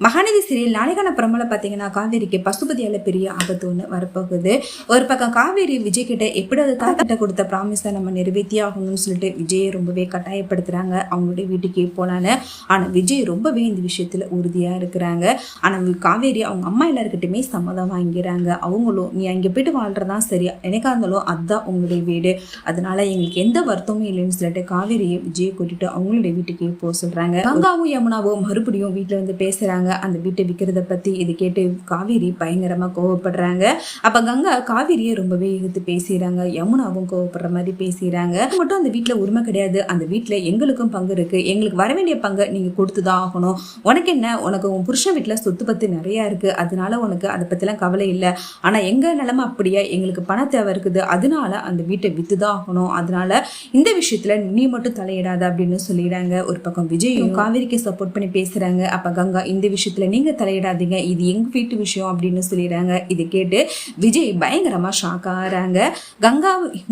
Mahanadi serial நாளைக்கான பிரமல பார்த்தீங்கன்னா காவேரிக்கு பசுபதியால பெரிய ஆபத்து ஒன்று வரப்போகுது. ஒரு பக்கம் காவேரி விஜய் கிட்ட எப்படியாவது தாத்திட்ட கொடுத்த ப்ராமிஸை நம்ம நிறைவேற்றி ஆகணும்னு சொல்லிட்டு விஜயை ரொம்பவே கட்டாயப்படுத்துறாங்க அவங்களுடைய வீட்டுக்கு போனான்னு. ஆனால் விஜய் ரொம்பவே இந்த விஷயத்துல உறுதியா இருக்கிறாங்க. ஆனால் காவேரி அவங்க அம்மா எல்லாருக்கிட்டுமே சம்மதம் வாங்கிறாங்க. அவங்களும் நீ அங்கே போயிட்டு வாழ்றதான் சரியா, எனக்கா இருந்தாலும் அதுதான் உங்களுடைய வீடு, அதனால எங்களுக்கு எந்த வருத்தமும் இல்லைன்னு சொல்லிட்டு காவேரியை விஜயை கூட்டிட்டு அவங்களுடைய வீட்டுக்கு போக சொல்றாங்க. கங்காவும் யமுனாவும் மறுபடியும் வீட்டுல வந்து பேசுறாங்க அந்த வீட்டை விற்கிறத பத்தி. இது கேட்டு காவேரி பயங்கரமா கோவப்படுறாங்க. அப்ப கங்கா காவேரியை ரொம்பவே எதிர்த்து பேசுறாங்க. யமுனாவும் கோவப்படுற மாதிரி பேசுறாங்க. மட்டும் அந்த வீட்டுல உரிமை கிடையாது, அந்த வீட்டுல எங்களுக்கும் பங்கு இருக்கு, எங்களுக்கு வர வேண்டிய பங்கை நீங்க கொடுத்துதான் ஆகணும். உனக்கு என்ன, உனக்கு உன் புருஷன் வீட்டுல சொத்து பத்தி நிறைய இருக்கு, அதனால உனக்கு அதை பத்திலாம் கவலை இல்லை. ஆனா எங்க நிலைமை அப்படியா, எங்களுக்கு பண தேவை இருக்குது, அதனால அந்த வீட்டை வித்துதான் ஆகணும், அதனால இந்த விஷயத்துல நீ மட்டும் தலையிடாத அப்படின்னு சொல்லிடுறாங்க. ஒரு பக்கம் விஜயும் காவேரிக்கு சப்போர்ட் பண்ணி பேசுறாங்க. அப்ப கங்கா இந்த விஷயத்துல நீங்க தலையிடாதீங்க, இது எங்க வீட்டு விஷயம் அப்படின்னு சொல்லிடுறாங்க. இது கேட்டு விஜய் பயங்கரமா ஷாக் ஆகிறாங்க.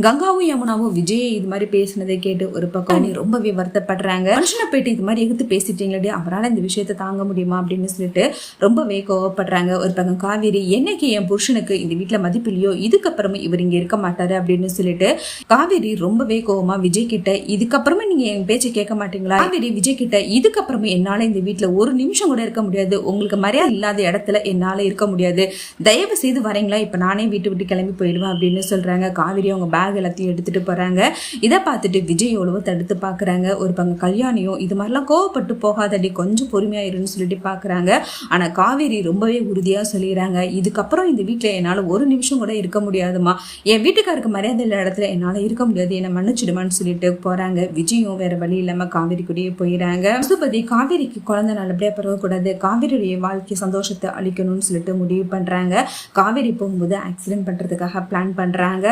கங்காவும் யமுனாவும் விஜய் இது மாதிரி பேசினதை கேட்டு ஒரு பக்கம் ரொம்பவே வருத்தப்படுறாங்க. மனுஷனை போயிட்டு இது மாதிரி எதிர்த்து பேசிட்டீங்களே, அவரால் இந்த விஷயத்தை தாங்க முடியுமா அப்படின்னு சொல்லிட்டு ரொம்பவே கோவப்படுறாங்க. ஒரு பக்கம் காவேரி என்னைக்கு என் புருஷனுக்கு இந்த வீட்டுல மதிப்பு இல்லையோ இதுக்கப்புறமா இவர் இங்க இருக்க மாட்டாரு அப்படின்னு சொல்லிட்டு காவேரி ரொம்பவே கோவமா விஜய் கிட்ட இதுக்கப்புறமா நீங்க என் பேச்சை கேட்க மாட்டீங்களா, காவேரி விஜய் கிட்ட இதுக்கப்புறமா என்னால இந்த வீட்டுல ஒரு நிமிஷம் கூட இருக்க முடியாது, உங்களுக்கு மரியாதை இல்லாத இடத்துல என்னால இருக்க முடியாது, தயவு செய்து வரீங்களா, இப்ப நானே வீட்டு விட்டு கிளம்பி போயிடுவேன் அப்படின்னு சொல்றாங்க. காவேரி அவங்க பேக் எல்லாத்தையும் எடுத்துட்டு போறாங்க. இதை பார்த்துட்டு விஜய் எவ்வளவோ தடுத்து பாக்குறாங்க. ஒரு பங்க கல்யாணியும் இது மாதிரிலாம் கோவப்பட்டு போகாதடி, கொஞ்சம் பொறுமையா இருன்னு சொல்லிட்டு பாக்குறாங்க. ஆனா காவேரி ரொம்பவே உறுதியா சொல்லிடுறாங்க, இதுக்கப்புறம் இந்த வீட்டுல என்னால ஒரு நிமிஷம் கூட இருக்க முடியாதுமா, என் வீட்டுக்காருக்கு மரியாதை இல்லாத இடத்துல என்னால இருக்க முடியாது, என்னை மன்னிச்சிடுமான்னு சொல்லிட்டு போறாங்க. விஜயும் வேற வழி இல்லாம காவேரி கூடயே போயிடாங்க. பசுபதி காவேரிக்கு குழந்தை நல்லபடியா பரவக்கூடாது, காவேரியுடைய வாழ்க்கை சந்தோஷத்தை அளிக்கணும்னு சொல்லிட்டு முடிவு பண்றாங்க. காவேரி போகும்போது ஆக்சிடென்ட் பண்றதுக்காக பிளான் பண்றாங்க.